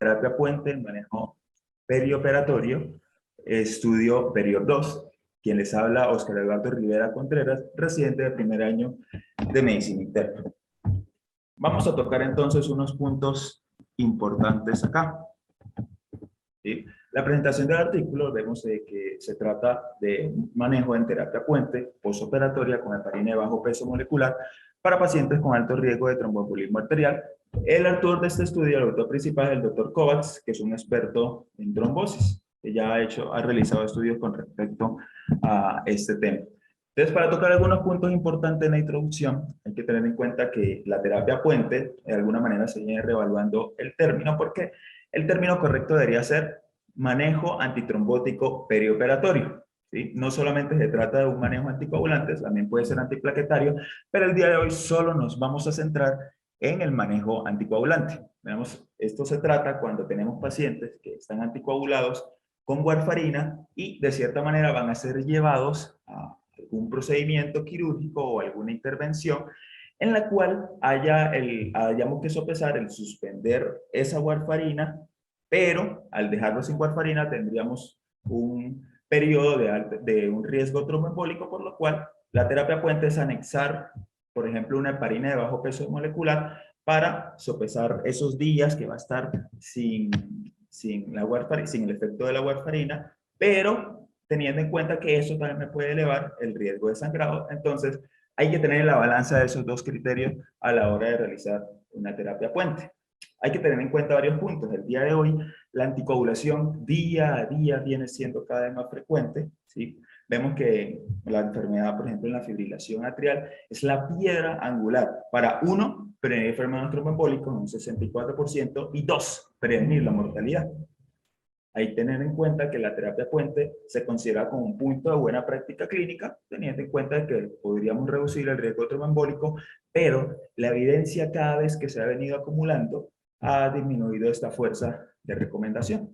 terapia puente, manejo perioperatorio, estudio Period 2. Quien les habla, Oscar Eduardo Rivera Contreras, residente de primer año de Medicina Interna. Vamos a tocar entonces unos puntos importantes acá. ¿Sí? La presentación del artículo vemos que se trata de un manejo en terapia puente postoperatoria con heparina de bajo peso molecular para pacientes con alto riesgo de tromboembolismo arterial. El autor de este estudio, el autor principal, es el doctor Kovacs, que es un experto en trombosis, que ya ha realizado estudios con respecto a este tema. Entonces, para tocar algunos puntos importantes en la introducción, hay que tener en cuenta que la terapia puente, de alguna manera se viene reevaluando el término, porque el término correcto debería ser manejo antitrombótico perioperatorio. ¿Sí? No solamente se trata de un manejo anticoagulante, también puede ser antiplaquetario, pero el día de hoy solo nos vamos a centrar en el manejo anticoagulante. Veamos, esto se trata cuando tenemos pacientes que están anticoagulados con warfarina y de cierta manera van a ser llevados a algún procedimiento quirúrgico o alguna intervención en la cual hayamos que sopesar el suspender esa warfarina, pero al dejarlo sin warfarina tendríamos un periodo de un riesgo tromboembólico, por lo cual la terapia puente es anexar, por ejemplo, una heparina de bajo peso molecular para sopesar esos días que va a estar sin el efecto de la warfarina, pero teniendo en cuenta que eso también me puede elevar el riesgo de sangrado. Entonces, hay que tener en la balanza de esos dos criterios a la hora de realizar una terapia puente. Hay que tener en cuenta varios puntos. El día de hoy, la anticoagulación día a día viene siendo cada vez más frecuente, ¿sí? Vemos que la enfermedad, por ejemplo, en la fibrilación atrial, es la piedra angular para, uno, prevenir enfermedades tromboembólicas en un 64%, y dos, prevenir la mortalidad. Hay que tener en cuenta que la terapia puente se considera como un punto de buena práctica clínica, teniendo en cuenta que podríamos reducir el riesgo tromboembólico, pero la evidencia cada vez que se ha venido acumulando ha disminuido esta fuerza de recomendación.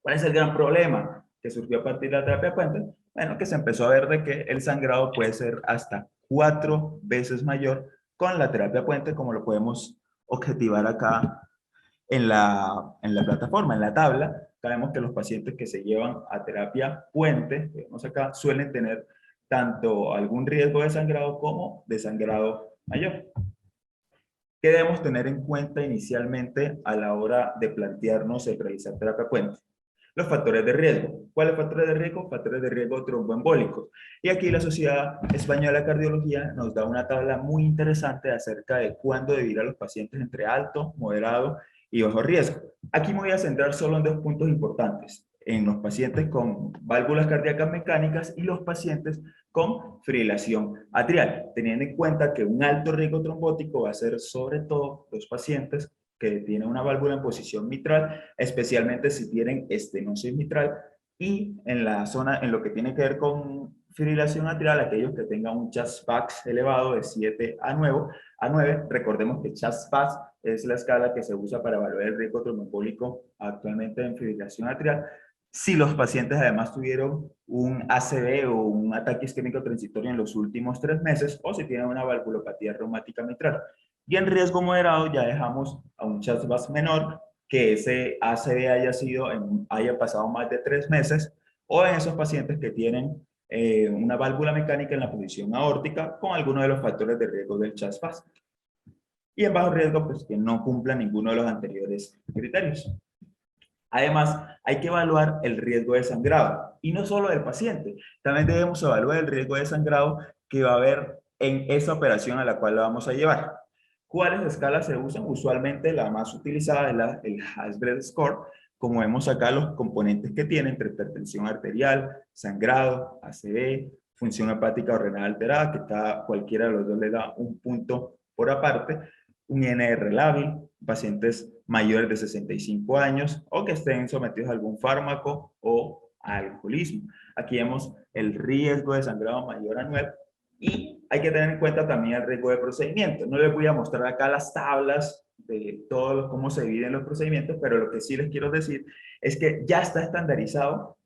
¿Cuál es el gran problema que surgió a partir de la terapia puente? Bueno, que se empezó a ver de que el sangrado puede ser hasta 4 veces mayor con la terapia puente, como lo podemos objetivar acá en la plataforma, en la tabla. Sabemos que los pacientes que se llevan a terapia puente, vemos acá, suelen tener tanto algún riesgo de sangrado como de sangrado mayor. ¿Qué debemos tener en cuenta inicialmente a la hora de plantearnos el realizar terapia puente? Los factores de riesgo. ¿Cuáles factores de riesgo? Factores de riesgo tromboembólicos. Y aquí la Sociedad Española de Cardiología nos da una tabla muy interesante acerca de cuándo dividir a los pacientes entre alto, moderado y bajo riesgo. Aquí me voy a centrar solo en dos puntos importantes: en los pacientes con válvulas cardíacas mecánicas y los pacientes con fibrilación atrial, teniendo en cuenta que un alto riesgo trombótico va a ser sobre todo los pacientes que tienen una válvula en posición mitral, especialmente si tienen estenosis mitral, y en la zona, en lo que tiene que ver con fibrilación atrial, aquellos que tengan un CHA2-VAX elevado de 7 a 9, recordemos que CHA2-VAX es la escala que se usa para evaluar el riesgo tromboembólico actualmente en fibrilación atrial. Si los pacientes además tuvieron un ACV o un ataque isquémico transitorio en los últimos 3 meses, o si tienen una valvulopatía reumática mitral. Y en riesgo moderado ya dejamos a un CHA2-VAX menor, que ese ACV haya pasado más de 3 meses, o en esos pacientes que tienen una válvula mecánica en la posición aórtica con alguno de los factores de riesgo del CHA2-VAX. Y en bajo riesgo, pues que no cumpla ninguno de los anteriores criterios. Además, hay que evaluar el riesgo de sangrado, y no solo del paciente, también debemos evaluar el riesgo de sangrado que va a haber en esa operación a la cual la vamos a llevar. ¿Cuáles escalas se usan? Usualmente la más utilizada es el Hasbred Score, como vemos acá los componentes que tiene entre hipertensión arterial, sangrado, ACV, función hepática o renal alterada, que cualquiera de los dos le da un punto por aparte, un INR lábil, pacientes mayores de 65 años o que estén sometidos a algún fármaco o a alcoholismo. Aquí vemos el riesgo de sangrado mayor anual, y hay que tener en cuenta también el riesgo de procedimiento. No les voy a mostrar acá las tablas de cómo se dividen los procedimientos, pero lo que sí les quiero decir es que ya está estandarizado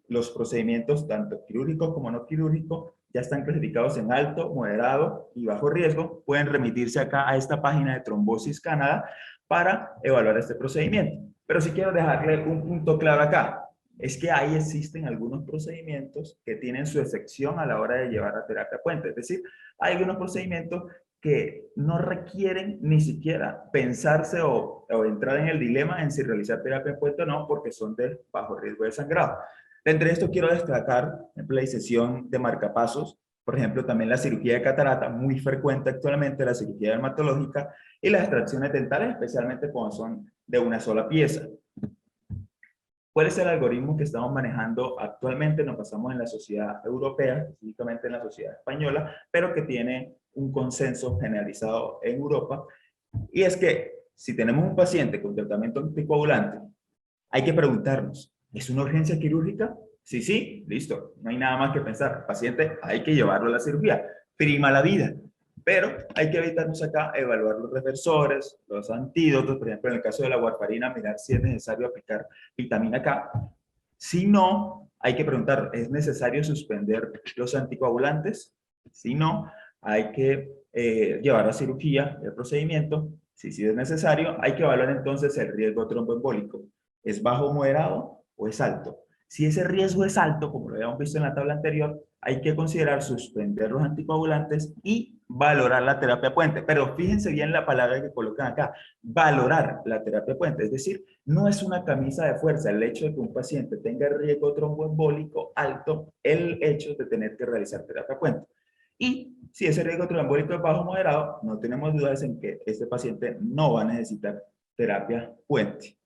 los procedimientos, tanto quirúrgicos como no quirúrgicos, ya están clasificados en alto, moderado y bajo riesgo. Pueden remitirse acá a esta página de Trombosis Canadá para evaluar este procedimiento. Pero sí quiero dejarle un punto claro acá. Es que ahí existen algunos procedimientos que tienen su excepción a la hora de llevar a terapia puente. Es decir, hay algunos procedimientos que no requieren ni siquiera pensarse o entrar en el dilema en si realizar terapia puente o no, porque son de bajo riesgo de sangrado. Entre esto quiero destacar, por ejemplo, la incisión de marcapasos, por ejemplo, también la cirugía de catarata, muy frecuente actualmente, la cirugía dermatológica y las extracciones dentales, especialmente cuando son de una sola pieza. ¿Cuál es el algoritmo que estamos manejando actualmente? Nos basamos en la sociedad europea, específicamente en la sociedad española, pero que tiene un consenso generalizado en Europa. Y es que si tenemos un paciente con tratamiento anticoagulante, hay que preguntarnos, ¿es una urgencia quirúrgica? Sí, sí, listo. No hay nada más que pensar. Paciente, hay que llevarlo a la cirugía. Prima la vida. Pero hay que evitarnos acá evaluar los reversores, los antídotos, por ejemplo, en el caso de la warfarina, mirar si es necesario aplicar vitamina K. Si no, hay que preguntar, ¿es necesario suspender los anticoagulantes? Si no, hay que llevar a cirugía el procedimiento. Si sí es necesario, hay que evaluar entonces el riesgo tromboembólico. ¿Es bajo, moderado o es alto? Si ese riesgo es alto, como lo habíamos visto en la tabla anterior, hay que considerar suspender los anticoagulantes y valorar la terapia puente. Pero fíjense bien la palabra que colocan acá, valorar la terapia puente. Es decir, no es una camisa de fuerza el hecho de que un paciente tenga riesgo tromboembólico alto, el hecho de tener que realizar terapia puente. Y si ese riesgo tromboembólico es bajo o moderado, no tenemos dudas en que este paciente no va a necesitar terapia puente.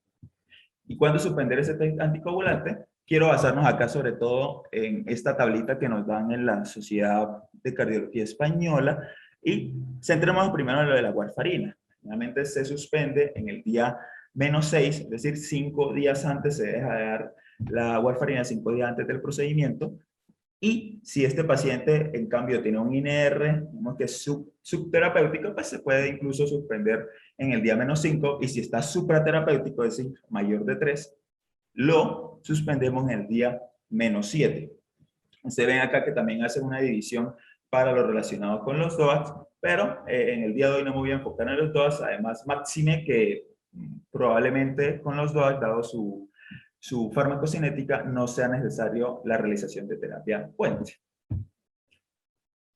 ¿Y cuándo suspender ese anticoagulante? Quiero basarnos acá sobre todo en esta tablita que nos dan en la Sociedad de Cardiología Española y centremos primero en lo de la warfarina. Realmente se suspende en el día -6, es decir, 5 días antes se deja de dar la warfarina, 5 días antes del procedimiento. Y si este paciente, en cambio, tiene un INR, digamos que es subterapéutico, pues se puede incluso suspender en el día -5. Y si está supraterapéutico, es decir, mayor de 3, lo suspendemos en el día -7. Se ven acá que también hacen una división para lo relacionado con los DOACs, pero en el día de hoy no me voy a enfocar en los DOACs, además máxime que probablemente con los DOACs, dado su farmacocinética, no sea necesario la realización de terapia puente.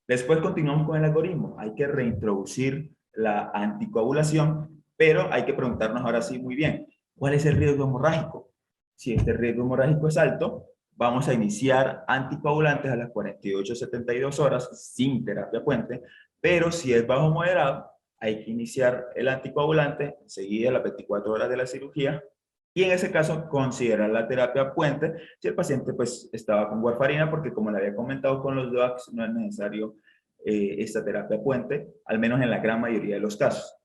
Después continuamos con el algoritmo. Hay que reintroducir la anticoagulación, pero hay que preguntarnos ahora sí muy bien, ¿cuál es el riesgo hemorrágico? Si este riesgo hemorrágico es alto, vamos a iniciar anticoagulantes a las 48-72 horas sin terapia puente, pero si es bajo moderado, hay que iniciar el anticoagulante enseguida a las 24 horas de la cirugía y en ese caso considerar la terapia puente si el paciente pues estaba con warfarina, porque como le había comentado con los DOACs no es necesario esta terapia puente, al menos en la gran mayoría de los casos.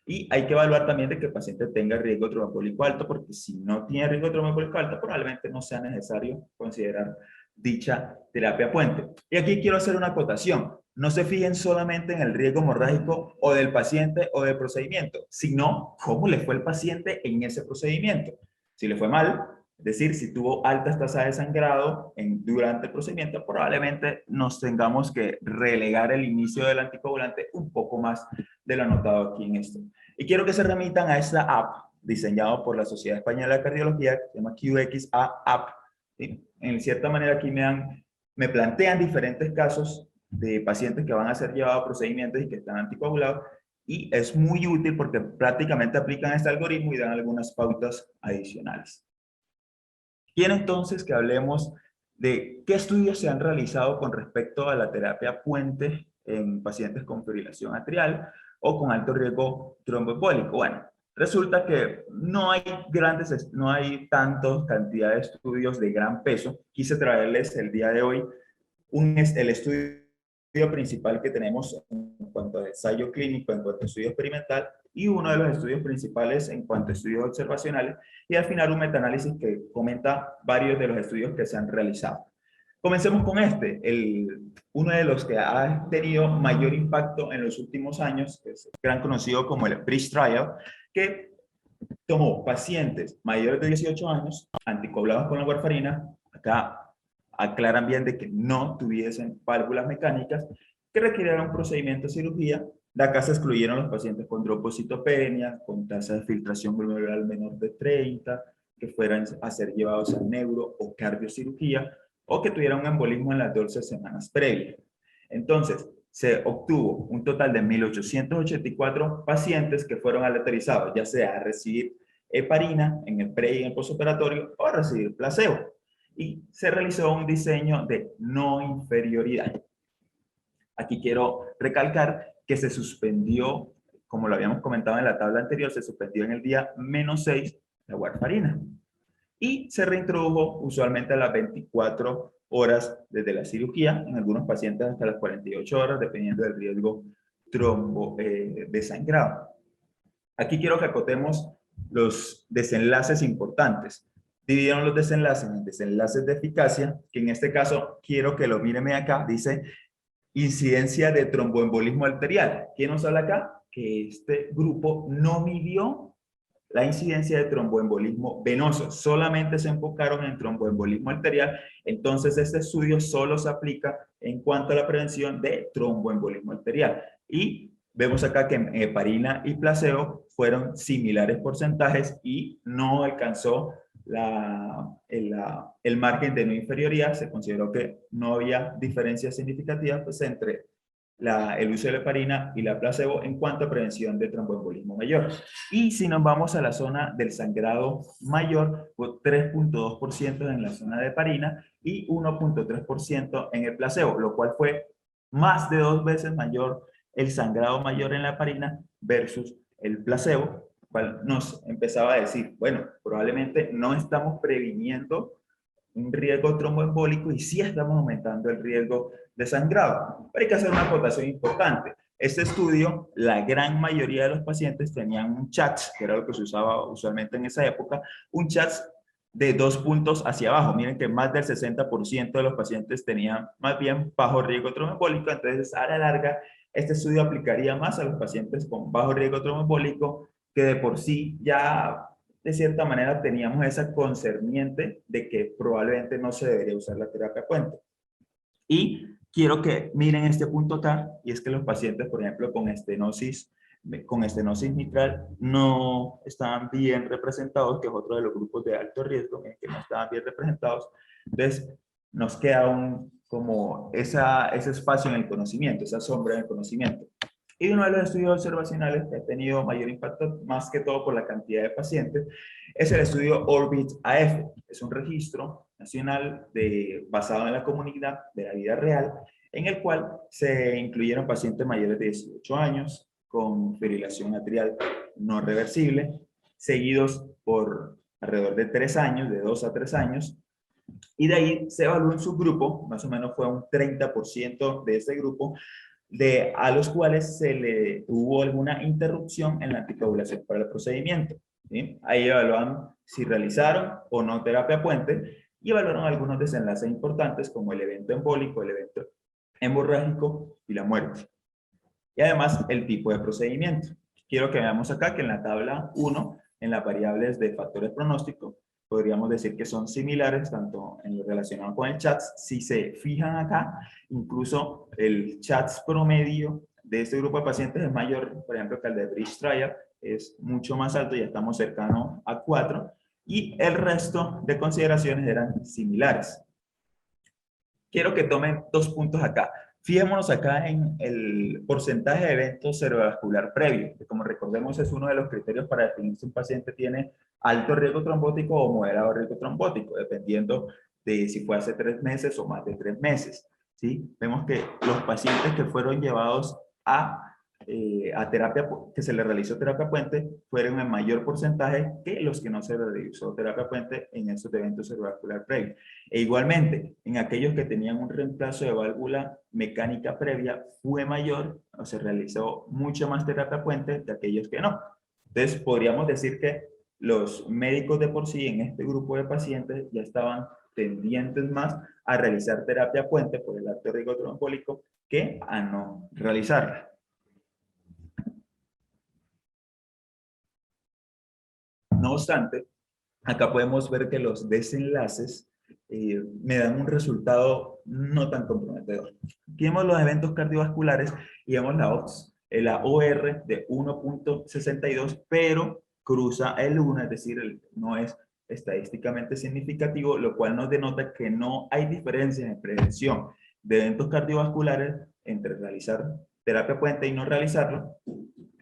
Y hay que evaluar también de que el paciente tenga riesgo tromboembólico alto, porque si no tiene riesgo tromboembólico alto, probablemente no sea necesario considerar dicha terapia puente. Y aquí quiero hacer una acotación. No se fijen solamente en el riesgo hemorrágico o del paciente o del procedimiento, sino cómo le fue el paciente en ese procedimiento. Si le fue mal, es decir, si tuvo altas tasas de sangrado durante el procedimiento, probablemente nos tengamos que relegar el inicio del anticoagulante un poco más de lo anotado aquí en esto. Y quiero que se remitan a esta app diseñado por la Sociedad Española de Cardiología, que se llama QXA App. ¿Sí? En cierta manera aquí me plantean diferentes casos de pacientes que van a ser llevados a procedimientos y que están anticoagulados, y es muy útil porque prácticamente aplican este algoritmo y dan algunas pautas adicionales. Quiero entonces que hablemos de qué estudios se han realizado con respecto a la terapia puente en pacientes con fibrilación atrial o con alto riesgo tromboembólico. Bueno, resulta que no hay tantas cantidad de estudios de gran peso. Quise traerles el día de hoy el estudio principal que tenemos en cuanto a ensayo clínico, en cuanto a estudio experimental, y uno de los estudios principales en cuanto a estudios observacionales, y al final un metaanálisis que comenta varios de los estudios que se han realizado. Comencemos con uno de los que ha tenido mayor impacto en los últimos años, que es gran conocido como el BRIDGE Trial, que tomó pacientes mayores de 18 años, anticoagulados con la warfarina, acá aclaran bien de que no tuviesen válvulas mecánicas, que requirieran un procedimiento de cirugía De acá se excluyeron los pacientes con trombocitopenia, con tasa de filtración glomerular menor de 30, que fueran a ser llevados a neuro o cardiocirugía, o que tuvieran un embolismo en las 12 semanas previas. Entonces, se obtuvo un total de 1.884 pacientes que fueron aleatorizados, ya sea a recibir heparina en el pre y en el postoperatorio o a recibir placebo. Y se realizó un diseño de no inferioridad. Aquí quiero recalcar que se suspendió, como lo habíamos comentado en la tabla anterior, se suspendió en el día -6 la warfarina. Y se reintrodujo usualmente a las 24 horas desde la cirugía, en algunos pacientes hasta las 48 horas, dependiendo del riesgo de sangrado. Aquí quiero que acotemos los desenlaces importantes. Dividieron los desenlaces en desenlaces de eficacia, que en este caso quiero que lo miren acá, dice incidencia de tromboembolismo arterial. ¿Quién nos habla acá? Que este grupo no midió la incidencia de tromboembolismo venoso, solamente se enfocaron en tromboembolismo arterial, entonces este estudio solo se aplica en cuanto a la prevención de tromboembolismo arterial. Y vemos acá que en heparina y placebo fueron similares porcentajes y no alcanzó el margen de no inferioridad. Se consideró que no había diferencias significativas pues, entre el uso de la heparina y la placebo en cuanto a prevención de tromboembolismo mayor. Y si nos vamos a la zona del sangrado mayor, pues 3.2% en la zona de heparina y 1.3% en el placebo, lo cual fue más de 2 veces mayor el sangrado mayor en la heparina versus el placebo, cual nos empezaba a decir, bueno, probablemente no estamos previniendo un riesgo tromboembólico y sí estamos aumentando el riesgo de sangrado. Pero hay que hacer una acotación importante. Este estudio, la gran mayoría de los pacientes tenían un CHATS, que era lo que se usaba usualmente en esa época, un CHATS de 2 puntos hacia abajo. Miren que más del 60% de los pacientes tenían más bien bajo riesgo tromboembólico, entonces a la larga este estudio aplicaría más a los pacientes con bajo riesgo tromboembólico que de por sí ya de cierta manera teníamos esa concerniente de que probablemente no se debería usar la terapia puente. Y quiero que miren este punto acá, y es que los pacientes, por ejemplo, con estenosis mitral no estaban bien representados, que es otro de los grupos de alto riesgo, que no estaban bien representados. Entonces, nos queda como ese espacio en el conocimiento, esa sombra en el conocimiento. Y uno de los estudios observacionales que ha tenido mayor impacto, más que todo por la cantidad de pacientes, es el estudio Orbit-AF. Es un registro nacional basado en la comunidad de la vida real, en el cual se incluyeron pacientes mayores de 18 años con fibrilación atrial no reversible, seguidos por alrededor de 3 años, de 2 a 3 años, y de ahí se evaluó un subgrupo, más o menos fue un 30% de ese grupo, a los cuales hubo alguna interrupción en la anticoagulación para el procedimiento. ¿Sí? Ahí evaluaron si realizaron o no terapia puente y evaluaron algunos desenlaces importantes como el evento embólico, el evento hemorrágico y la muerte. Y además el tipo de procedimiento. Quiero que veamos acá que en la tabla 1, en las variables de factores pronósticos, podríamos decir que son similares tanto en lo relacionado con el CHATS. Si se fijan acá, incluso el CHATS promedio de este grupo de pacientes es mayor, por ejemplo, que el de Bridge Trial, es mucho más alto, ya estamos cercanos a 4, y el resto de consideraciones eran similares. Quiero que tomen 2 puntos acá. Fijémonos acá en el porcentaje de eventos cerebrovascular previo, que como recordemos es uno de los criterios para definir si un paciente tiene alto riesgo trombótico o moderado riesgo trombótico, dependiendo de si fue hace 3 meses o más de 3 meses. ¿Sí? Vemos que los pacientes que fueron llevados a terapia, que se le realizó terapia puente, fueron en mayor porcentaje que los que no se realizó terapia puente en esos eventos cerebrovascular previo. E igualmente, en aquellos que tenían un reemplazo de válvula mecánica previa, fue mayor, o se realizó mucha más terapia puente que aquellos que no. Entonces, podríamos decir que los médicos de por sí en este grupo de pacientes ya estaban tendientes más a realizar terapia puente por el alto riesgo trombólico que a no realizarla. No obstante, acá podemos ver que los desenlaces me dan un resultado no tan comprometedor. Aquí vemos los eventos cardiovasculares y vemos la OCS. la OR de 1.62, pero cruza el 1, es decir, no es estadísticamente significativo, lo cual nos denota que no hay diferencia en prevención de eventos cardiovasculares entre realizar terapia puente y no realizarlo,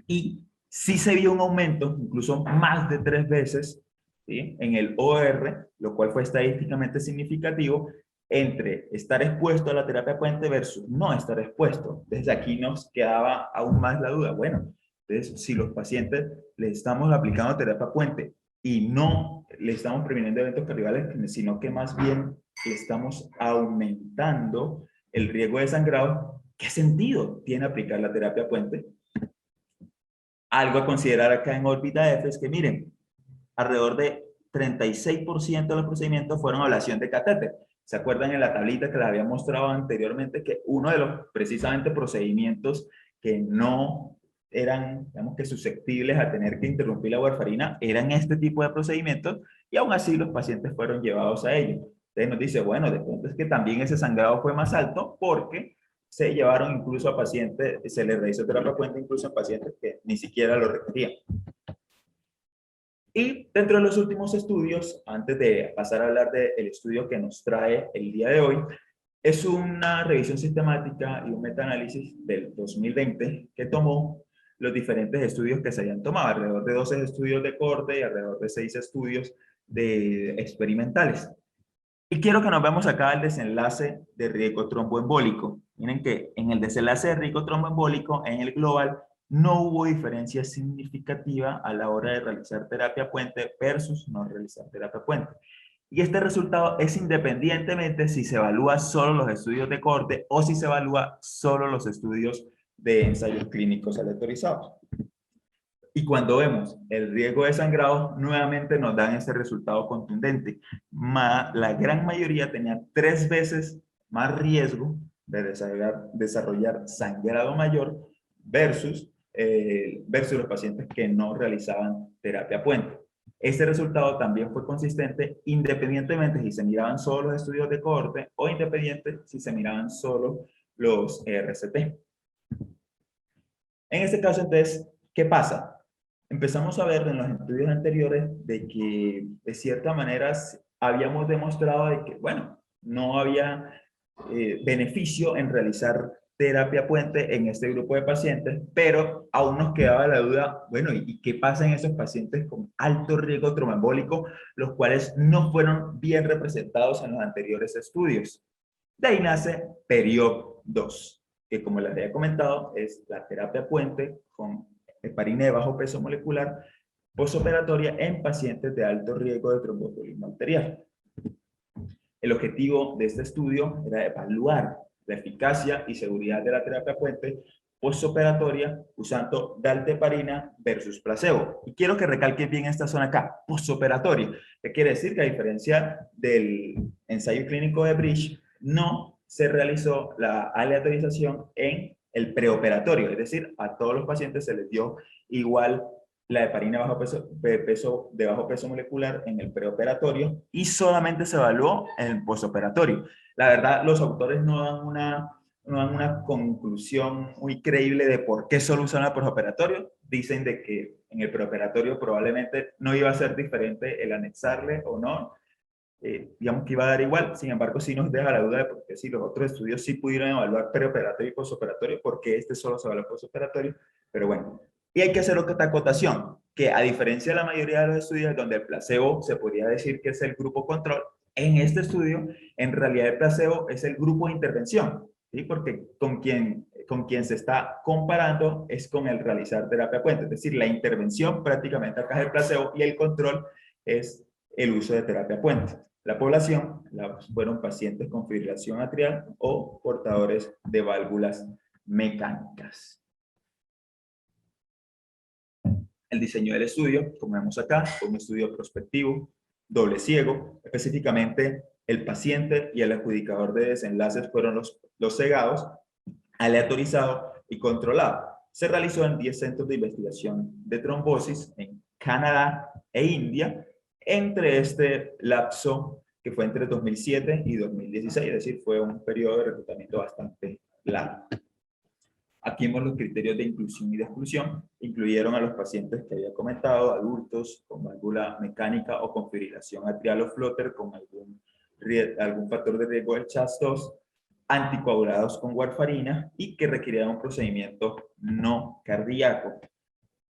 y sí se vio un aumento, incluso más de 3 veces, ¿sí?, en el OR, lo cual fue estadísticamente significativo, entre estar expuesto a la terapia puente versus no estar expuesto. Desde aquí nos quedaba aún más la duda. Bueno, entonces, si los pacientes le estamos aplicando terapia puente y no le estamos previniendo eventos cardiovasculares, sino que más bien le estamos aumentando el riesgo de sangrado, ¿qué sentido tiene aplicar la terapia puente? Algo a considerar acá en órbita F es que, miren, alrededor de 36% de los procedimientos fueron ablación de catéter. ¿Se acuerdan en la tablita que les había mostrado anteriormente que uno de los precisamente procedimientos que no eran, digamos que susceptibles a tener que interrumpir la warfarina eran este tipo de procedimientos, y aún así los pacientes fueron llevados a ello? Entonces nos dice, bueno, de pronto es que también ese sangrado fue más alto porque se llevaron incluso a pacientes, se les realizó terapia puente incluso a pacientes que ni siquiera lo requerían. Y dentro de los últimos estudios, antes de pasar a hablar del estudio que nos trae el día de hoy, es una revisión sistemática y un metaanálisis del 2020 que tomó los diferentes estudios que se habían tomado, alrededor de 12 estudios de corte y alrededor de 6 estudios experimentales. Y quiero que nos veamos acá el desenlace de riesgo tromboembólico. Miren que en el desenlace de riesgo tromboembólico, en el global, no hubo diferencia significativa a la hora de realizar terapia puente versus no realizar terapia puente. Y este resultado es independientemente si se evalúa solo los estudios de corte o si se evalúa solo los estudios de ensayos clínicos aleatorizados. Y cuando vemos el riesgo de sangrado, nuevamente nos dan ese resultado contundente. La gran mayoría tenía 3 veces más riesgo de desarrollar sangrado mayor versus los pacientes que no realizaban terapia puente. Este resultado también fue consistente independientemente si se miraban solo los estudios de cohorte o independiente si se miraban solo los RCT. En este caso, entonces, ¿qué pasa? Empezamos a ver en los estudios anteriores de que de cierta manera habíamos demostrado de que, bueno, no había beneficio en realizar terapia puente en este grupo de pacientes, pero aún nos quedaba la duda, bueno, ¿y qué pasa en esos pacientes con alto riesgo tromboembólico, los cuales no fueron bien representados en los anteriores estudios? De ahí nace PERIOP 2, que como les había comentado, es la terapia puente con heparina de bajo peso molecular postoperatoria en pacientes de alto riesgo de tromboembolismo arterial. El objetivo de este estudio era evaluar la eficacia y seguridad de la terapia puente postoperatoria usando dalteparina versus placebo. Y quiero que recalquen bien esta zona acá, postoperatoria. ¿Qué quiere decir? Que a diferencia del ensayo clínico de Bridge, no se realizó la aleatorización en el preoperatorio, es decir, a todos los pacientes se les dio igual la heparina de bajo peso molecular en el preoperatorio y solamente se evaluó en el postoperatorio. La verdad, los autores no dan una conclusión muy creíble de por qué solo usan el postoperatorio. Dicen de que en el preoperatorio probablemente no iba a ser diferente el anexarle o no. Digamos que iba a dar igual, sin embargo sí nos deja la duda de por qué si los otros estudios sí pudieron evaluar preoperatorio y postoperatorio, porque este solo se evalúa postoperatorio, pero bueno. Y hay que hacer otra acotación, que a diferencia de la mayoría de los estudios donde el placebo se podría decir que es el grupo control, en este estudio en realidad el placebo es el grupo de intervención, ¿sí? Porque con quien se está comparando es con el realizar terapia puente, es decir, la intervención prácticamente acá es el placebo y el control es el uso de terapia puente. La población fueron pacientes con fibrilación atrial o portadores de válvulas mecánicas. El diseño del estudio, como vemos acá, fue un estudio prospectivo, doble ciego. Específicamente, el paciente y el adjudicador de desenlaces fueron los cegados, aleatorizado y controlado. Se realizó en 10 centros de investigación de trombosis en Canadá e India, entre este lapso que fue entre 2007 y 2016, es decir, fue un periodo de reclutamiento bastante largo. Aquí vemos los criterios de inclusión y de exclusión. Incluyeron a los pacientes que había comentado, adultos con válvula mecánica o con fibrilación atrial o flotter con algún factor de riesgo del CHAS2, anticoagulados con warfarina y que requerían un procedimiento no cardíaco.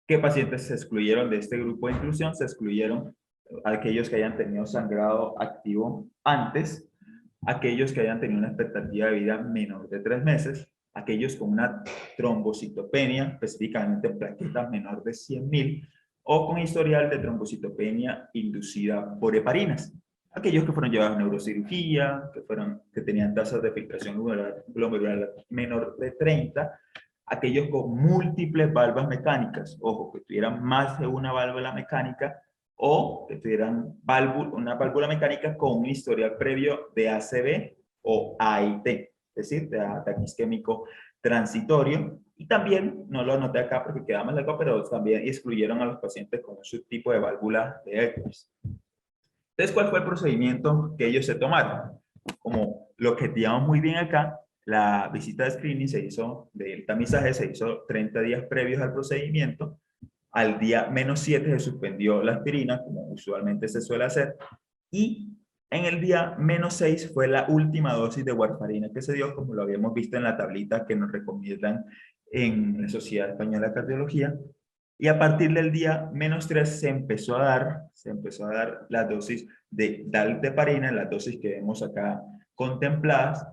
¿Qué pacientes se excluyeron de este grupo de inclusión? Se excluyeron aquellos que hayan tenido sangrado activo antes, aquellos que hayan tenido una expectativa de vida menor de 3 meses, aquellos con una trombocitopenia, específicamente plaquetas menor de 100.000, o con historial de trombocitopenia inducida por heparinas. Aquellos que fueron llevados a neurocirugía, que tenían tasas de filtración glomerular menor de 30, aquellos con múltiples válvulas mecánicas, ojo, que tuvieran más de una válvula mecánica, o que tuvieran una válvula mecánica con un historial previo de ACV o AIT, es decir, de ataque isquémico transitorio. Y también, no lo anoté acá porque queda más largo, pero también excluyeron a los pacientes con un subtipo de válvula de Edwards. Entonces, ¿cuál fue el procedimiento que ellos se tomaron? Como lo objetivamos muy bien acá, la visita de screening se hizo, del tamizaje se hizo 30 días previos al procedimiento. Al día -7 se suspendió la aspirina, como usualmente se suele hacer, y en el día -6 fue la última dosis de warfarina que se dio, como lo habíamos visto en la tablita que nos recomiendan en la Sociedad Española de Cardiología. Y a partir del día -3 se empezó a dar la dosis de dalteparina, las dosis que vemos acá contempladas.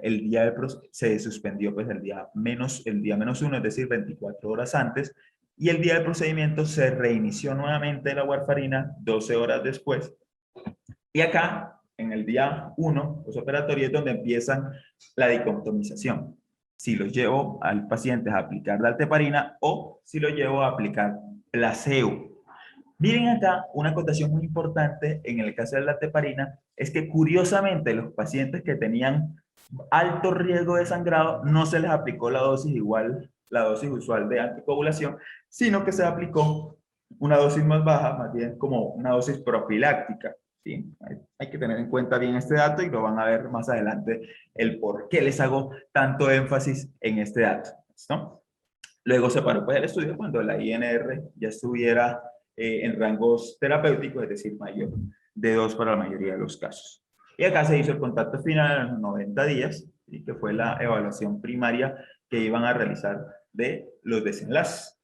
El día se suspendió pues el día -1, es decir, 24 horas antes, y el día del procedimiento se reinició nuevamente la warfarina 12 horas después. Y acá, en el día 1, posoperatorio, es donde empiezan la dicotomización. Si los llevo al paciente a aplicar dalteparina o si lo llevo a aplicar placebo. Miren acá, una acotación muy importante en el caso de la dalteparina es que curiosamente los pacientes que tenían alto riesgo de sangrado no se les aplicó la dosis usual de anticoagulación, sino que se aplicó una dosis más baja, más bien como una dosis profiláctica. ¿Sí? Hay que tener en cuenta bien este dato y lo van a ver más adelante el por qué les hago tanto énfasis en este dato. ¿No? Luego se paró pues el estudio cuando la INR ya estuviera en rangos terapéuticos, es decir, mayor de 2 para la mayoría de los casos. Y acá se hizo el contacto final en los 90 días, ¿sí? Que fue la evaluación primaria que iban a realizar de los desenlaces.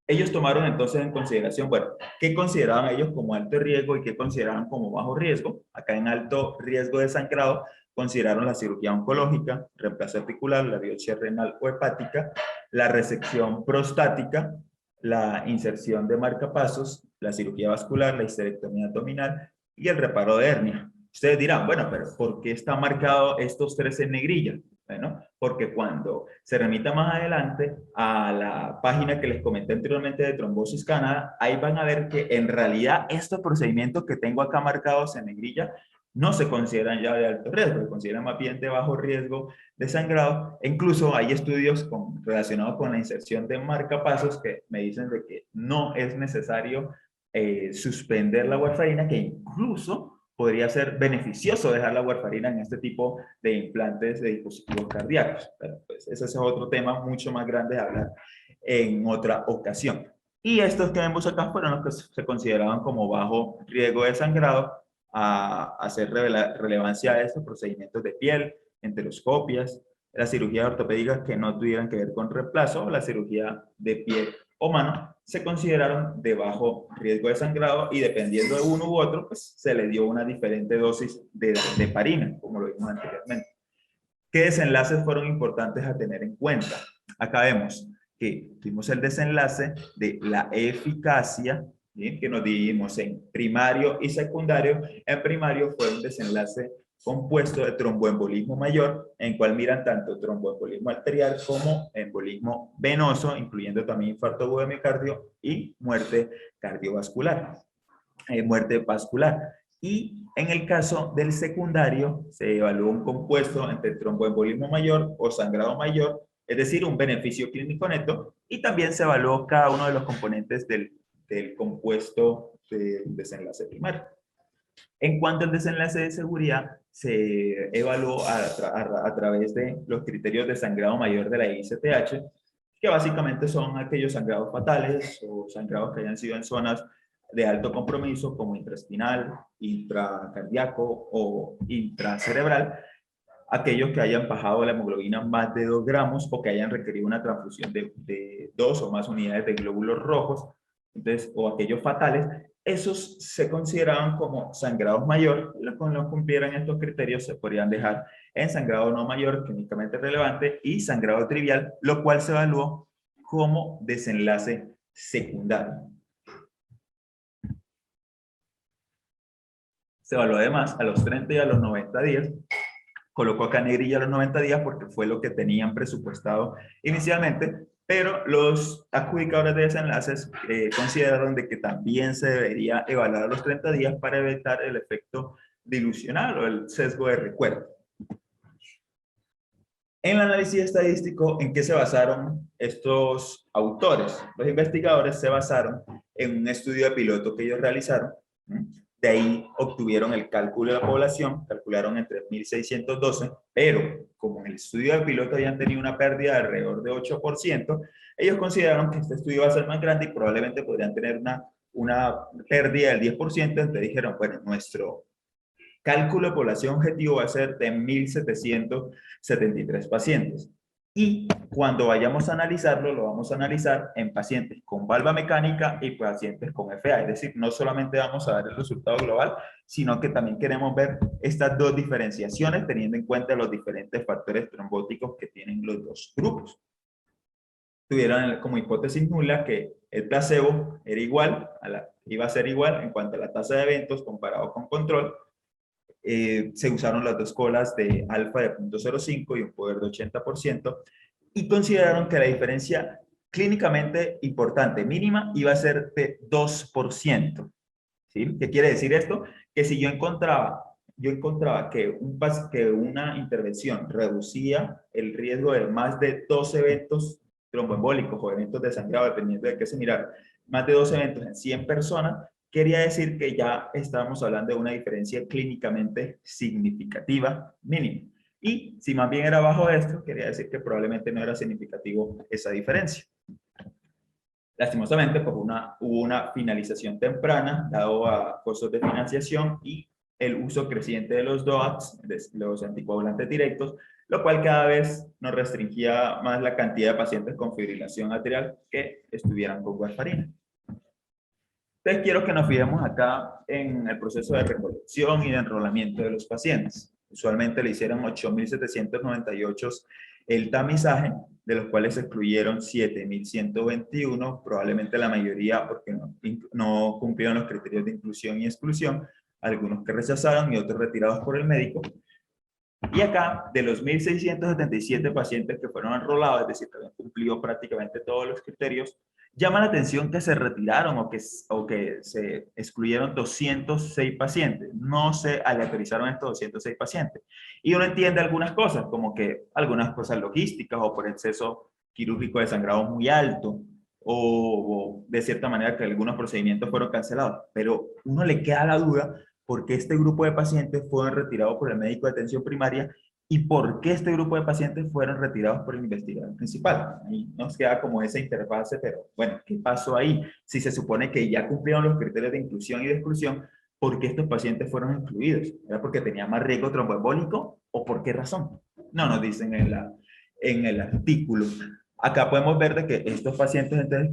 Ellos tomaron entonces en consideración, bueno, ¿qué consideraban ellos como alto riesgo y qué consideraban como bajo riesgo? Acá en alto riesgo de sangrado consideraron la cirugía oncológica, reemplazo articular, la biopsia renal o hepática, la resección prostática, la inserción de marcapasos, la cirugía vascular, la histerectomía abdominal y el reparo de hernia. Ustedes dirán, bueno, pero ¿por qué están marcados estos 3 en negrilla? Bueno, porque cuando se remita más adelante a la página que les comenté anteriormente de Trombosis Canadá, ahí van a ver que en realidad estos procedimientos que tengo acá marcados en negrilla no se consideran ya de alto riesgo, se consideran más bien de bajo riesgo de sangrado. E incluso hay estudios relacionados con la inserción de marcapasos que me dicen de que no es necesario suspender la warfarina, que incluso podría ser beneficioso dejar la warfarina en este tipo de implantes de dispositivos cardíacos. Pero pues ese es otro tema mucho más grande de hablar en otra ocasión. Y estos que vemos acá fueron los que se consideraban como bajo riesgo de sangrado, a hacer relevancia a estos procedimientos de piel, enteroscopias, las cirugías ortopédicas que no tuvieran que ver con reemplazo, o la cirugía de pie o mano, se consideraron de bajo riesgo de sangrado y dependiendo de uno u otro, pues se le dio una diferente dosis de heparina, como lo vimos anteriormente. ¿Qué desenlaces fueron importantes a tener en cuenta? Acá vemos que tuvimos el desenlace de la eficacia, ¿sí? Que nos dividimos en primario y secundario. En primario fue un desenlace compuesto de tromboembolismo mayor, en cual miran tanto tromboembolismo arterial como embolismo venoso, incluyendo también infarto agudo de miocardio y muerte cardiovascular, muerte vascular. Y en el caso del secundario, se evaluó un compuesto entre tromboembolismo mayor o sangrado mayor, es decir, un beneficio clínico neto, y también se evaluó cada uno de los componentes del compuesto del desenlace primario. En cuanto al desenlace de seguridad, se evaluó a través de los criterios de sangrado mayor de la ICTH, que básicamente son aquellos sangrados fatales o sangrados que hayan sido en zonas de alto compromiso como intraespinal, intracardíaco o intracerebral, aquellos que hayan bajado la hemoglobina más de 2 gramos o que hayan requerido una transfusión de 2 o más unidades de glóbulos rojos, entonces, o aquellos fatales, esos se consideraban como sangrados mayor, cuando no cumplieran estos criterios se podrían dejar en sangrado no mayor, clínicamente relevante, y sangrado trivial, lo cual se evaluó como desenlace secundario. Se evaluó además a los 30 y a los 90 días, colocó acá negrilla a los 90 días porque fue lo que tenían presupuestado inicialmente, pero los adjudicadores de desenlaces consideraron de que también se debería evaluar a los 30 días para evitar el efecto dilucional o el sesgo de recuerdo. En el análisis estadístico, ¿en qué se basaron estos autores? Los investigadores se basaron en un estudio de piloto que ellos realizaron. De ahí obtuvieron el cálculo de la población, calcularon entre 1.612, pero como en el estudio de piloto habían tenido una pérdida de alrededor de 8%, ellos consideraron que este estudio iba a ser más grande y probablemente podrían tener una pérdida del 10%, entonces dijeron, bueno, nuestro cálculo de población objetivo va a ser de 1.773 pacientes. Y cuando vayamos a analizarlo, lo vamos a analizar en pacientes con valva mecánica y pacientes con FA. Es decir, no solamente vamos a ver el resultado global, sino que también queremos ver estas dos diferenciaciones teniendo en cuenta los diferentes factores trombóticos que tienen los dos grupos. Tuvieron como hipótesis nula que el placebo era igual, iba a ser igual en cuanto a la tasa de eventos comparado con control. Se usaron las dos colas de alfa de 0.05 y un poder de 80%, y consideraron que la diferencia clínicamente importante, mínima, iba a ser de 2%. ¿Sí? ¿Qué quiere decir esto? Que si yo encontraba que una intervención reducía el riesgo de más de 2 eventos tromboembólicos o eventos de sangrado, dependiendo de qué se mirara, más de 2 eventos en 100 personas, quería decir que ya estábamos hablando de una diferencia clínicamente significativa mínima. Y si más bien era bajo esto, quería decir que probablemente no era significativo esa diferencia. Lastimosamente, pues hubo una finalización temprana, dado a costos de financiación y el uso creciente de los DOACs, de los anticoagulantes directos, lo cual cada vez nos restringía más la cantidad de pacientes con fibrilación arterial que estuvieran con warfarina. Entonces quiero que nos fijemos acá en el proceso de recolección y de enrolamiento de los pacientes. Usualmente le hicieron 8.798 el tamizaje, de los cuales se excluyeron 7.121, probablemente la mayoría porque no cumplieron los criterios de inclusión y exclusión, algunos que rechazaron y otros retirados por el médico. Y acá, de los 1.677 pacientes que fueron enrolados, es decir, que habían cumplido prácticamente todos los criterios, llama la atención que se retiraron o que se excluyeron 206 pacientes. No se aleatorizaron estos 206 pacientes. Y uno entiende algunas cosas, como que algunas cosas logísticas o por exceso quirúrgico de sangrado muy alto, o de cierta manera que algunos procedimientos fueron cancelados. Pero uno le queda la duda por qué este grupo de pacientes fueron retirados por el médico de atención primaria y por qué este grupo de pacientes fueron retirados por el investigador principal. Ahí nos queda como esa interfase, pero bueno, ¿qué pasó ahí? Si se supone que ya cumplieron los criterios de inclusión y de exclusión, ¿por qué estos pacientes fueron excluidos? ¿Era porque tenían más riesgo tromboembólico o por qué razón? No nos dicen en el artículo. Acá podemos ver de que estos pacientes entonces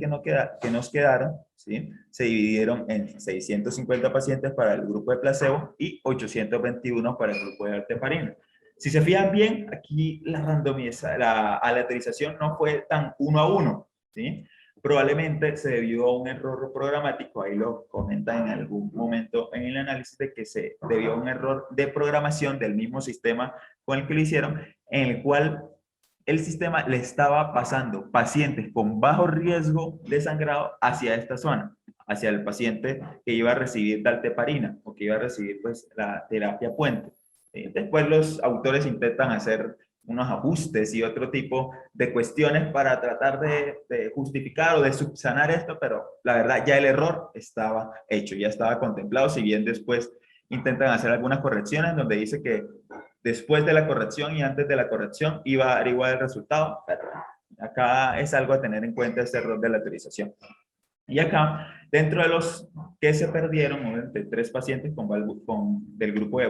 que nos quedaron, ¿sí? Se dividieron en 650 pacientes para el grupo de placebo y 821 para el grupo de artefarina. Si se fijan bien, aquí la aleatorización no fue tan 1 a 1, ¿sí? Probablemente se debió a un error programático, ahí lo comentan en algún momento en el análisis, de que se debió a un error de programación del mismo sistema con el que lo hicieron, en el cual el sistema le estaba pasando pacientes con bajo riesgo de sangrado hacia esta zona, hacia el paciente que iba a recibir dalteparina o que iba a recibir pues la terapia puente. Después los autores intentan hacer unos ajustes y otro tipo de cuestiones para tratar de justificar o de subsanar esto, pero la verdad ya el error estaba hecho, ya estaba contemplado, si bien después intentan hacer algunas correcciones donde dice que después de la corrección y antes de la corrección iba a dar igual el resultado, pero acá es algo a tener en cuenta este error de la autorización. Y acá, dentro de los que se perdieron, obviamente, 3 pacientes del grupo de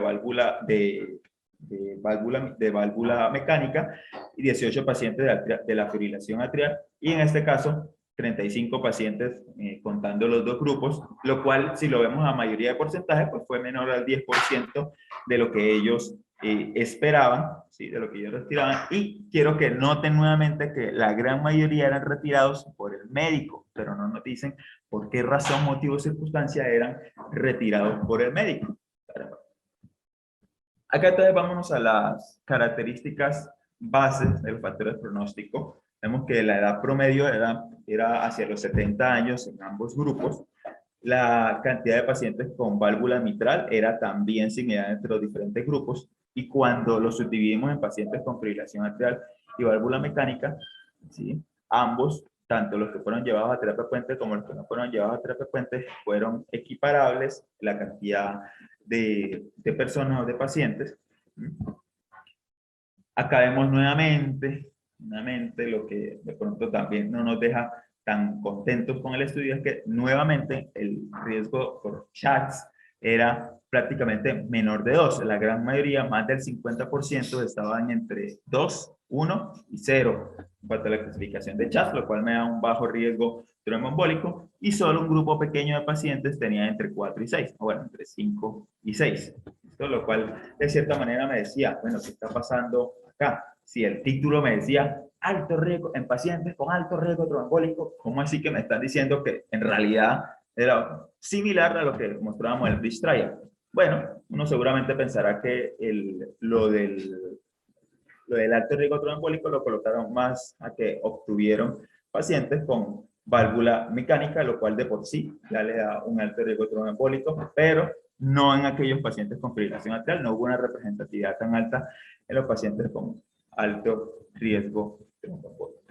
válvula mecánica y 18 pacientes de la fibrilación atrial, y en este caso 35 pacientes contando los dos grupos, lo cual, si lo vemos a mayoría de porcentaje, pues fue menor al 10% de lo que ellos esperaban, ¿sí? De lo que ellos retiraban. Y quiero que noten nuevamente que la gran mayoría eran retirados por el médico, pero no nos dicen por qué razón, motivo o circunstancia eran retirados por el médico. Acá entonces vámonos a las características bases del factor de pronóstico. Vemos que la edad promedio era hacia los 70 años en ambos grupos. La cantidad de pacientes con válvula mitral era también similar entre los diferentes grupos, y cuando los subdividimos en pacientes con fibrilación atrial y válvula mecánica, ¿sí? Ambos, tanto los que fueron llevados a terapia puente como los que no fueron llevados a terapia puente, fueron equiparables la cantidad de personas o de pacientes. Acá vemos nuevamente lo que de pronto también no nos deja tan contentos con el estudio, es que nuevamente el riesgo por Schatz era prácticamente menor de 2. La gran mayoría, más del 50%, estaban entre 2, 1 y 0 en cuanto a la clasificación de Schatz, lo cual me da un bajo riesgo tromboembólico, y solo un grupo pequeño de pacientes tenía entre 4 y 6, o bueno, entre 5 y 6. Esto, lo cual de cierta manera me decía, bueno, ¿qué está pasando acá? Si el título me decía alto riesgo en pacientes con alto riesgo tromboembólico, ¿cómo así que me están diciendo que en realidad era similar a lo que mostrábamos en el Bridge Trial? Bueno, uno seguramente pensará que lo del alto riesgo tromboembólico lo colocaron más a que obtuvieron pacientes con válvula mecánica, lo cual de por sí ya le da un alto riesgo tromboembólico, pero no en aquellos pacientes con fibrilación atrial. No hubo una representatividad tan alta en los pacientes con alto riesgo tromboembólico.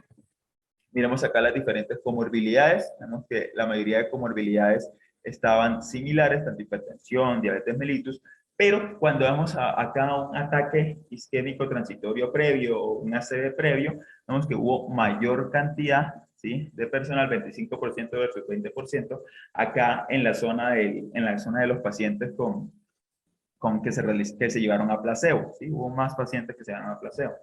Miremos acá las diferentes comorbilidades. Vemos que la mayoría de comorbilidades estaban similares, tanto hipertensión, diabetes mellitus, pero cuando vamos acá a un ataque isquémico transitorio previo o un ACV previo, vemos que hubo mayor cantidad, ¿sí?, de personal, 25% versus 20%, acá en la zona de los pacientes que se llevaron a placebo, ¿sí? Hubo más pacientes que se llevaron a placebo.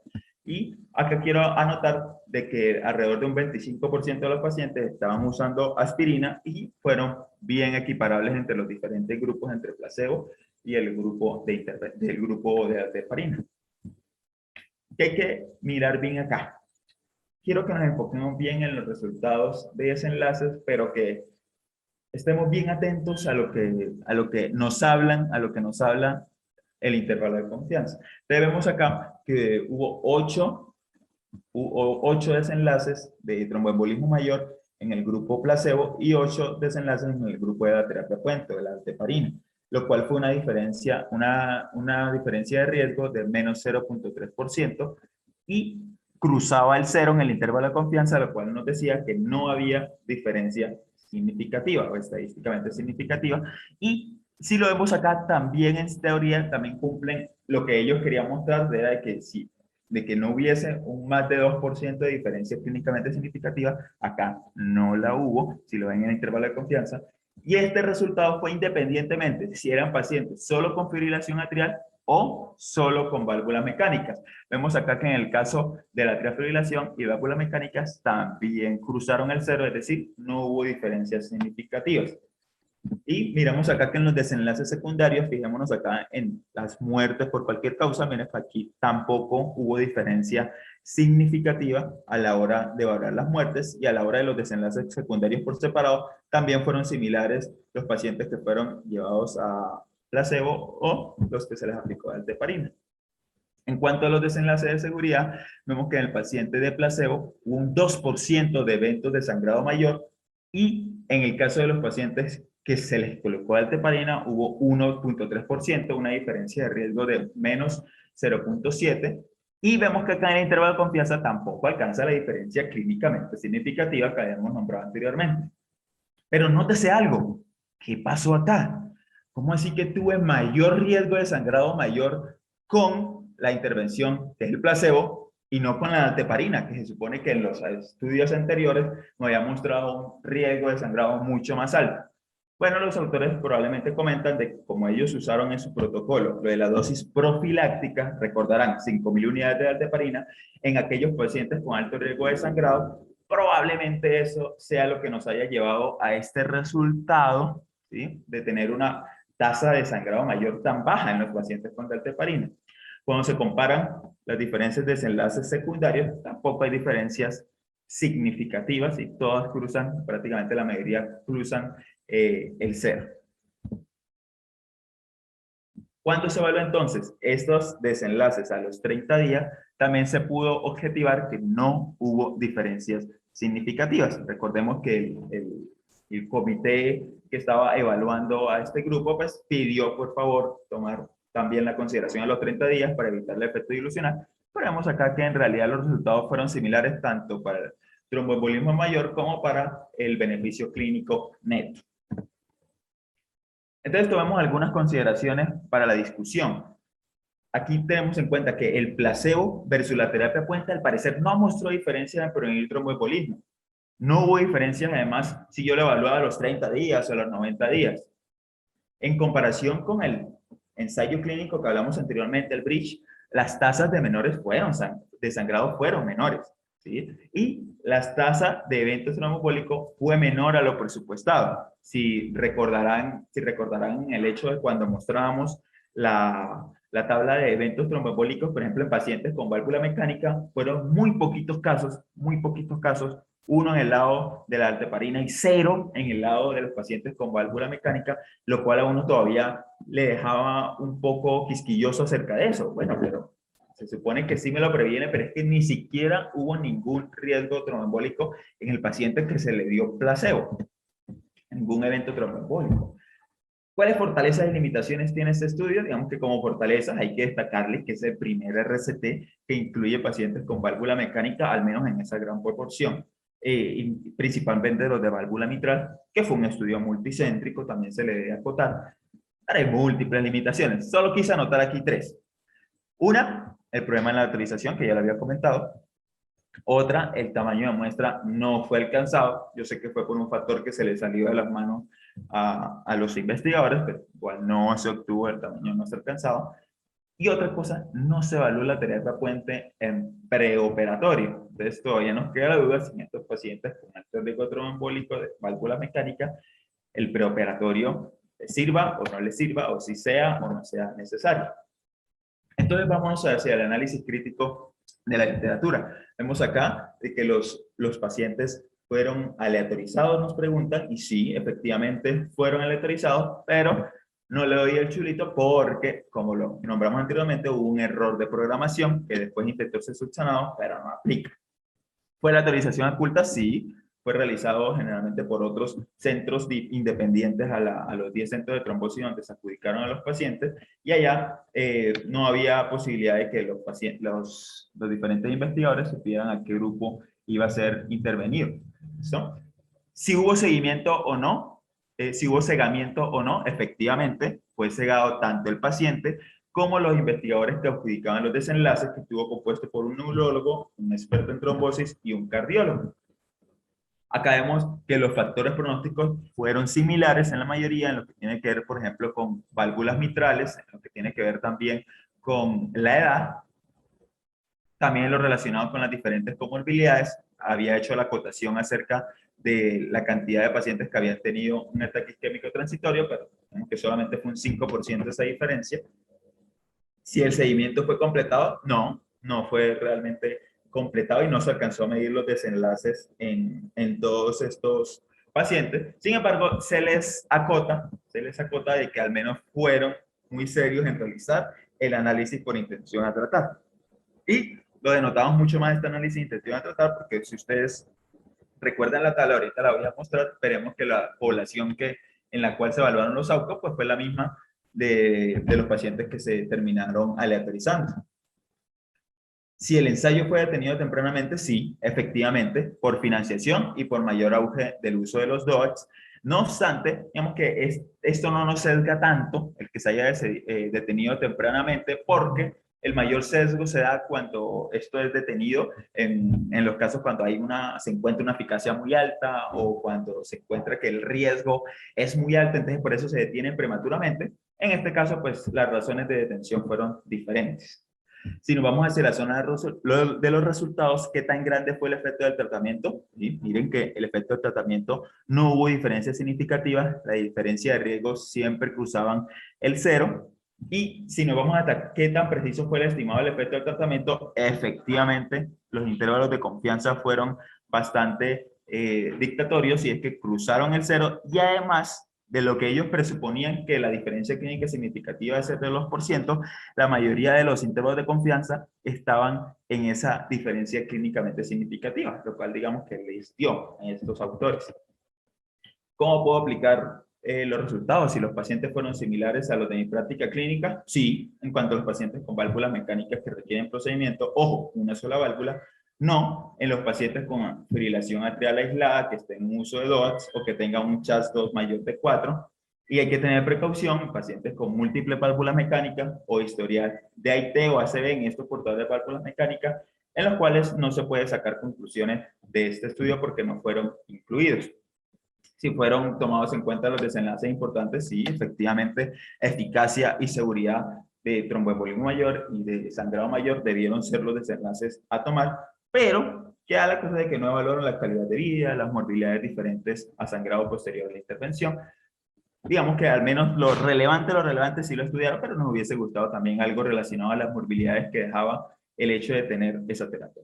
Y acá quiero anotar de que alrededor de un 25% de los pacientes estaban usando aspirina y fueron bien equiparables entre los diferentes grupos, entre placebo y el grupo de alteparina. ¿Qué hay que mirar bien acá? Quiero que nos enfoquemos bien en los resultados de desenlaces, pero que estemos bien atentos a lo que nos habla el intervalo de confianza. Vemos acá que hubo 8 desenlaces de tromboembolismo mayor en el grupo placebo y 8 desenlaces en el grupo de la terapia puente, de la alteparina, lo cual fue una diferencia de riesgo de menos 0.3%, y cruzaba el 0 en el intervalo de confianza, lo cual nos decía que no había diferencia significativa o estadísticamente significativa. Y si lo vemos acá, también en teoría también cumplen lo que ellos querían mostrar, de que no hubiese un más de 2% de diferencia clínicamente significativa. Acá no la hubo, si lo ven en el intervalo de confianza. Y este resultado fue independientemente de si eran pacientes solo con fibrilación atrial o solo con válvulas mecánicas. Vemos acá que en el caso de la trifibrilación y válvulas mecánicas también cruzaron el 0, es decir, no hubo diferencias significativas. Y miramos acá que en los desenlaces secundarios, fijémonos acá en las muertes por cualquier causa, miren que aquí tampoco hubo diferencia significativa a la hora de evaluar las muertes, y a la hora de los desenlaces secundarios por separado también fueron similares los pacientes que fueron llevados a placebo o los que se les aplicó alteparina. En cuanto a los desenlaces de seguridad, vemos que en el paciente de placebo hubo un 2% de eventos de sangrado mayor, y en el caso de los pacientes que se les colocó alteparina hubo 1.3%, una diferencia de riesgo de menos 0.7, y vemos que acá en el intervalo de confianza tampoco alcanza la diferencia clínicamente significativa que habíamos nombrado anteriormente. Pero nótese algo, ¿qué pasó acá? ¿Cómo así que tuve mayor riesgo de sangrado mayor con la intervención que es el placebo y no con la dalteparina, que se supone que en los estudios anteriores me había mostrado un riesgo de sangrado mucho más alto? Bueno, los autores probablemente comentan de que como ellos usaron en su protocolo lo de la dosis profiláctica, recordarán 5.000 unidades de dalteparina en aquellos pacientes con alto riesgo de sangrado, probablemente eso sea lo que nos haya llevado a este resultado, ¿sí?, de tener una tasa de sangrado mayor tan baja en los pacientes con dalteparina. Cuando se comparan las diferencias de desenlaces secundarios, tampoco hay diferencias significativas y todas cruzan, prácticamente la mayoría cruzan el cero. ¿Cuánto se evalúa entonces estos desenlaces a los 30 días? También se pudo objetivar que no hubo diferencias significativas. Recordemos que el comité que estaba evaluando a este grupo, pues pidió por favor tomar también la consideración a los 30 días para evitar el efecto dilucional. Pero vemos acá que en realidad los resultados fueron similares tanto para el tromboembolismo mayor como para el beneficio clínico neto. Entonces tomamos algunas consideraciones para la discusión. Aquí tenemos en cuenta que el placebo versus la terapia puente al parecer no mostró diferencia en prevenir tromboembolismo. No hubo diferencias además si yo lo evaluaba a los 30 días o a los 90 días. En comparación con el ensayo clínico que hablamos anteriormente, el BRIDGE, las tasas de de sangrado fueron menores, ¿sí? Y las tasas de eventos tromboembólicos fue menor a lo presupuestado. Si recordarán el hecho de cuando mostrábamos la tabla de eventos tromboembólicos, por ejemplo, en pacientes con válvula mecánica, fueron muy poquitos casos, uno en el lado de la dalteparina y 0 en el lado de los pacientes con válvula mecánica, lo cual a uno todavía le dejaba un poco quisquilloso acerca de eso. Bueno, pero se supone que sí me lo previene, pero es que ni siquiera hubo ningún riesgo tromboembólico en el paciente que se le dio placebo, ningún evento tromboembólico. ¿Cuáles fortalezas y limitaciones tiene este estudio? Digamos que como fortalezas hay que destacarle que es el primer RCT que incluye pacientes con válvula mecánica, al menos en esa gran proporción, y principalmente los de válvula mitral, que fue un estudio multicéntrico, también se le debe acotar. Ahora hay múltiples limitaciones, solo quise anotar aquí 3. Una, el problema en la autorización, que ya lo había comentado. Otra, el tamaño de muestra no fue alcanzado. Yo sé que fue por un factor que se le salió de las manos a los investigadores, pero igual no se obtuvo el tamaño de muestra alcanzado. Y otra cosa, no se evaluó la terapia puente en preoperatorio. Entonces todavía nos queda la duda si en estos pacientes con alto riesgo tromboembólico de válvula mecánica, el preoperatorio le sirva o no le sirva, o si sea o no sea necesario. Entonces vamos a hacer el análisis crítico de la literatura. Vemos acá de que los pacientes fueron aleatorizados, nos preguntan, y sí, efectivamente fueron aleatorizados, pero no le doy el chulito porque, como lo nombramos anteriormente, hubo un error de programación que después intentó ser subsanado, pero no aplica. ¿Fue la autorización oculta? Sí. Fue realizado generalmente por otros centros independientes a los 10 centros de trombosis donde se adjudicaron a los pacientes, y allá no había posibilidad de que los diferentes investigadores supieran a qué grupo iba a ser intervenido. ¿Listo? Si hubo seguimiento o no, si hubo cegamiento o no, efectivamente fue cegado tanto el paciente como los investigadores que adjudicaban los desenlaces, que estuvo compuesto por un neurólogo, un experto en trombosis y un cardiólogo. Acá vemos que los factores pronósticos fueron similares en la mayoría, en lo que tiene que ver, por ejemplo, con válvulas mitrales, en lo que tiene que ver también con la edad, también en lo relacionado con las diferentes comorbilidades. Había hecho la acotación acerca de la cantidad de pacientes que habían tenido un ataque isquémico transitorio, pero vemos que solamente fue un 5% esa diferencia. Si el seguimiento fue completado, no fue realmente completado y no se alcanzó a medir los desenlaces en todos estos pacientes. Sin embargo, se les acota de que al menos fueron muy serios en realizar el análisis por intención a tratar. Y lo denotamos mucho más este análisis de intención a tratar porque si ustedes recuerdan la tabla, ahorita la voy a mostrar, veremos que la población en la cual se evaluaron los AUCOs pues fue la misma de los pacientes que se terminaron aleatorizando. Si el ensayo fue detenido tempranamente, sí, efectivamente, por financiación y por mayor auge del uso de los DOACs, No obstante, digamos que esto no nos sesga tanto el que se haya detenido tempranamente, porque el mayor sesgo se da cuando esto es detenido en los casos cuando se encuentra una eficacia muy alta o cuando se encuentra que el riesgo es muy alto, entonces por eso se detienen prematuramente. En este caso, pues las razones de detención fueron diferentes. Si nos vamos hacia la zona de los resultados, ¿qué tan grande fue el efecto del tratamiento? ¿Sí? Miren que el efecto del tratamiento no hubo diferencias significativas, la diferencia de riesgos siempre cruzaban el cero. Y si nos vamos a qué tan preciso fue el estimado del efecto del tratamiento, efectivamente los intervalos de confianza fueron bastante dictatorios y es que cruzaron el cero y además de lo que ellos presuponían que la diferencia clínica significativa es de los porcientos, la mayoría de los intervalos de confianza estaban en esa diferencia clínicamente significativa, lo cual digamos que les dio a estos autores. ¿Cómo puedo aplicar los resultados? Si los pacientes fueron similares a los de mi práctica clínica, sí, en cuanto a los pacientes con válvulas mecánicas que requieren procedimiento, ojo, una sola válvula, no en los pacientes con fibrilación atrial aislada, que estén en uso de DOACs o que tengan un CHAS2 mayor de 4. Y hay que tener precaución en pacientes con múltiples válvulas mecánicas o historial de AIT o ACV en estos portadores de válvulas mecánicas, en los cuales no se puede sacar conclusiones de este estudio porque no fueron incluidos. Si fueron tomados en cuenta los desenlaces importantes, sí, efectivamente, eficacia y seguridad de tromboembolismo mayor y de sangrado mayor debieron ser los desenlaces a tomar, pero queda la cosa de que no evaluaron la calidad de vida, las morbilidades diferentes a sangrado posterior a la intervención. Digamos que al menos lo relevante sí lo estudiaron, pero nos hubiese gustado también algo relacionado a las morbilidades que dejaba el hecho de tener esa terapia.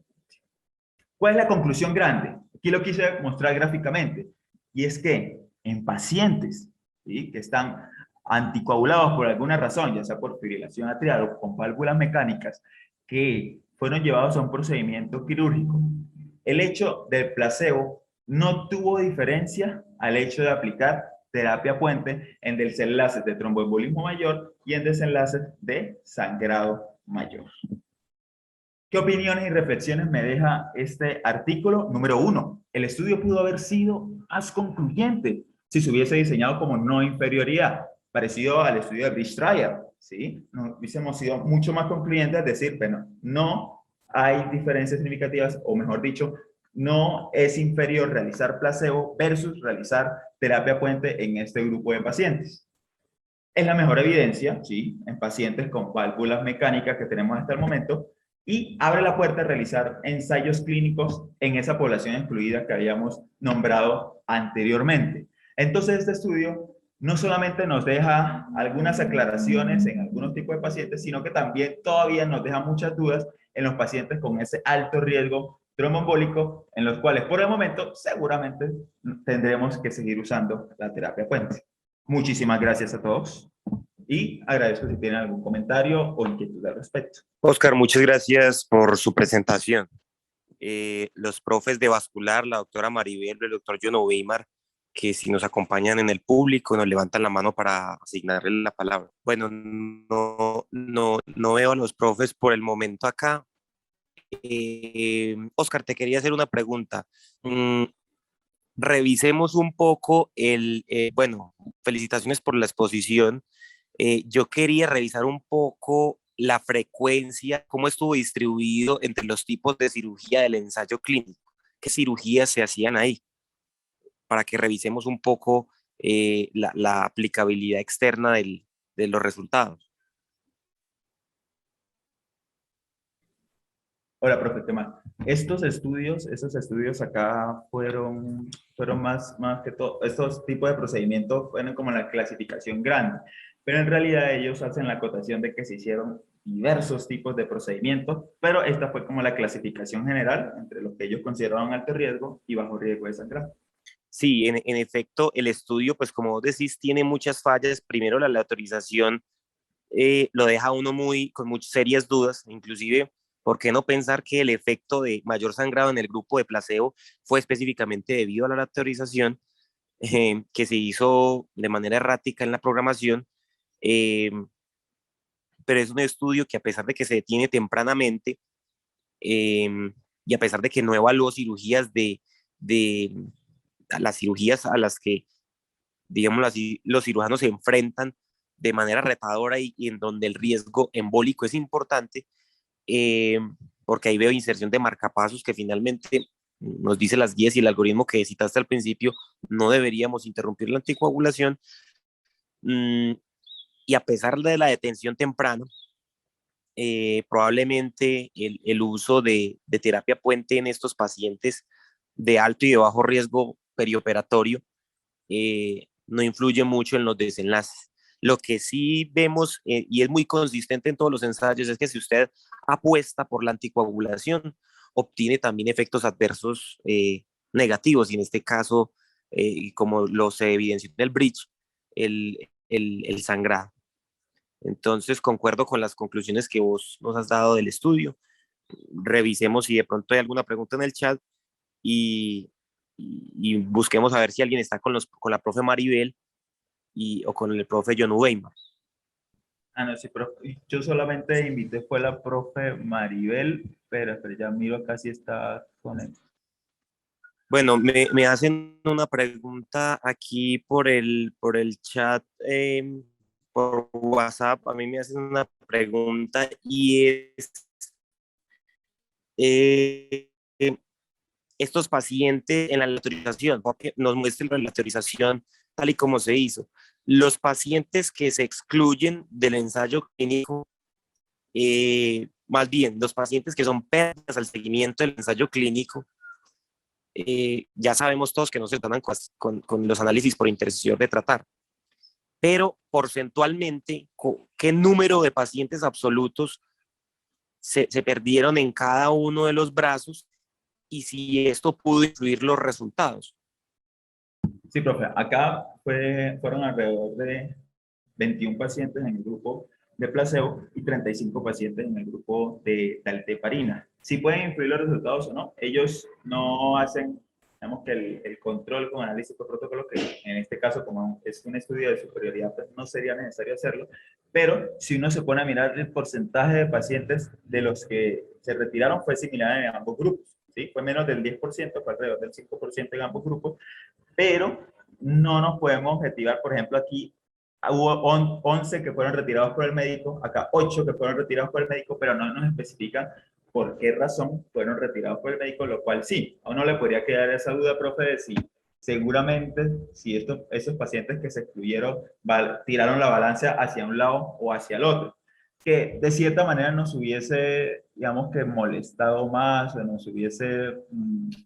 ¿Cuál es la conclusión grande? Aquí lo quise mostrar gráficamente. Y es que en pacientes, ¿sí?, que están anticoagulados por alguna razón, ya sea por fibrilación atrial o con válvulas mecánicas, que fueron llevados a un procedimiento quirúrgico, el hecho del placebo no tuvo diferencia al hecho de aplicar terapia puente en desenlaces de tromboembolismo mayor y en desenlaces de sangrado mayor. ¿Qué opiniones y reflexiones me deja este artículo? Número 1, el estudio pudo haber sido más concluyente si se hubiese diseñado como no inferioridad, parecido al estudio de Bridge Trial, ¿sí? No hubiésemos sido mucho más concluyentes, es decir, bueno, no hay diferencias significativas, o mejor dicho, no es inferior realizar placebo versus realizar terapia puente en este grupo de pacientes. Es la mejor evidencia, ¿sí?, en pacientes con válvulas mecánicas que tenemos hasta el momento, y abre la puerta a realizar ensayos clínicos en esa población excluida que habíamos nombrado anteriormente. Entonces, este estudio no solamente nos deja algunas aclaraciones en algunos tipos de pacientes, sino que también todavía nos deja muchas dudas en los pacientes con ese alto riesgo tromboembólico, en los cuales por el momento seguramente tendremos que seguir usando la terapia puente. Muchísimas gracias a todos y agradezco si tienen algún comentario o inquietud al respecto. Oscar, muchas gracias por su presentación. Los profes de vascular, la doctora Maribel, el doctor John Weimar, que si nos acompañan en el público, nos levantan la mano para asignarle la palabra. Bueno, no veo a los profes por el momento acá. Oscar, te quería hacer una pregunta. Revisemos un poco bueno, felicitaciones por la exposición. Yo quería revisar un poco la frecuencia, cómo estuvo distribuido entre los tipos de cirugía del ensayo clínico, qué cirugías se hacían ahí, para que revisemos un poco la aplicabilidad externa de los resultados. Hola, profe Temar. Esos estudios acá fueron más que todo, estos tipos de procedimientos fueron como la clasificación grande, pero en realidad ellos hacen la acotación de que se hicieron diversos tipos de procedimientos, pero esta fue como la clasificación general entre los que ellos consideraban alto riesgo y bajo riesgo de sangrar. Sí, en efecto, el estudio, pues como vos decís, tiene muchas fallas. Primero, la autorización lo deja uno con muchas serias dudas, inclusive, ¿por qué no pensar que el efecto de mayor sangrado en el grupo de placebo fue específicamente debido a la autorización que se hizo de manera errática en la programación? Eh, pero es un estudio que, a pesar de que se detiene tempranamente eh, y a pesar de que no evaluó cirugías de las cirugías a las que digámoslo así, los cirujanos se enfrentan de manera retadora y en donde el riesgo embólico es importante, eh, porque ahí veo inserción de marcapasos que finalmente nos dice las guías y el algoritmo que citaste al principio, no deberíamos interrumpir la anticoagulación. mm, y a pesar de la detención temprana, probablemente el uso de terapia puente en estos pacientes de alto y de bajo riesgo perioperatorio no influye mucho en los desenlaces. Lo que sí vemos, y es muy consistente en todos los ensayos, es que si usted apuesta por la anticoagulación, obtiene también efectos adversos negativos, y en este caso, como lo se evidenció en el bridge, el sangrado. Entonces, concuerdo con las conclusiones que vos nos has dado del estudio. Revisemos si de pronto hay alguna pregunta en el chat y busquemos a ver si alguien está con la profe Maribel o con el profe John Weimar. Ah, no, sí, profe. Yo solamente invité fue la profe Maribel, pero ya miro acá si está con él. Bueno, me hacen una pregunta aquí por el chat, por WhatsApp. A mí me hacen una pregunta y es, eh, estos pacientes en la autorización, porque nos muestren la autorización tal y como se hizo. Los pacientes que se excluyen del ensayo clínico, más bien los pacientes que son pérdidas al seguimiento del ensayo clínico, ya sabemos todos que no se tratan con los análisis por intercesión de tratar, pero porcentualmente, ¿qué número de pacientes absolutos se perdieron en cada uno de los brazos y si esto pudo influir los resultados? Sí, profe, acá fueron alrededor de 21 pacientes en el grupo de placebo y 35 pacientes en el grupo de dalteparina. Si pueden influir los resultados o no, ellos no hacen, digamos que el control con análisis por protocolo, que en este caso, como es un estudio de superioridad, pues no sería necesario hacerlo, pero si uno se pone a mirar el porcentaje de pacientes de los que se retiraron fue similar en ambos grupos, ¿sí? Fue menos del 10%, fue alrededor del 5% en ambos grupos, pero no nos podemos objetivar, por ejemplo, aquí hubo 11 que fueron retirados por el médico, acá 8 que fueron retirados por el médico, pero no nos especifican por qué razón fueron retirados por el médico, lo cual sí, a uno le podría quedar esa duda, profe, de si seguramente si esos pacientes que se excluyeron tiraron la balanza hacia un lado o hacia el otro, que de cierta manera nos hubiese, digamos que molestado más o nos hubiese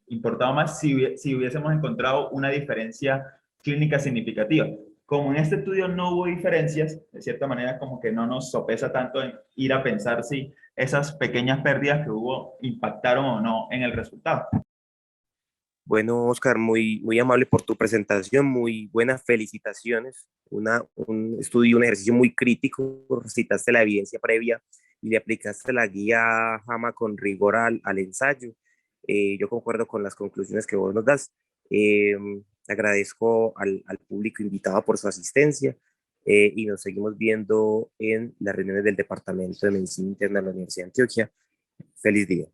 importado más si hubiésemos encontrado una diferencia clínica significativa. Como en este estudio no hubo diferencias, de cierta manera como que no nos sopesa tanto en ir a pensar si esas pequeñas pérdidas que hubo impactaron o no en el resultado. Bueno, Oscar, muy amable por tu presentación, muy buenas felicitaciones. Un estudio, un ejercicio muy crítico, citaste la evidencia previa y le aplicaste la guía JAMA con rigor al ensayo. Yo concuerdo con las conclusiones que vos nos das. Eh, Agradezco al público invitado por su asistencia y nos seguimos viendo en las reuniones del Departamento de Medicina Interna de la Universidad de Antioquia. Feliz día.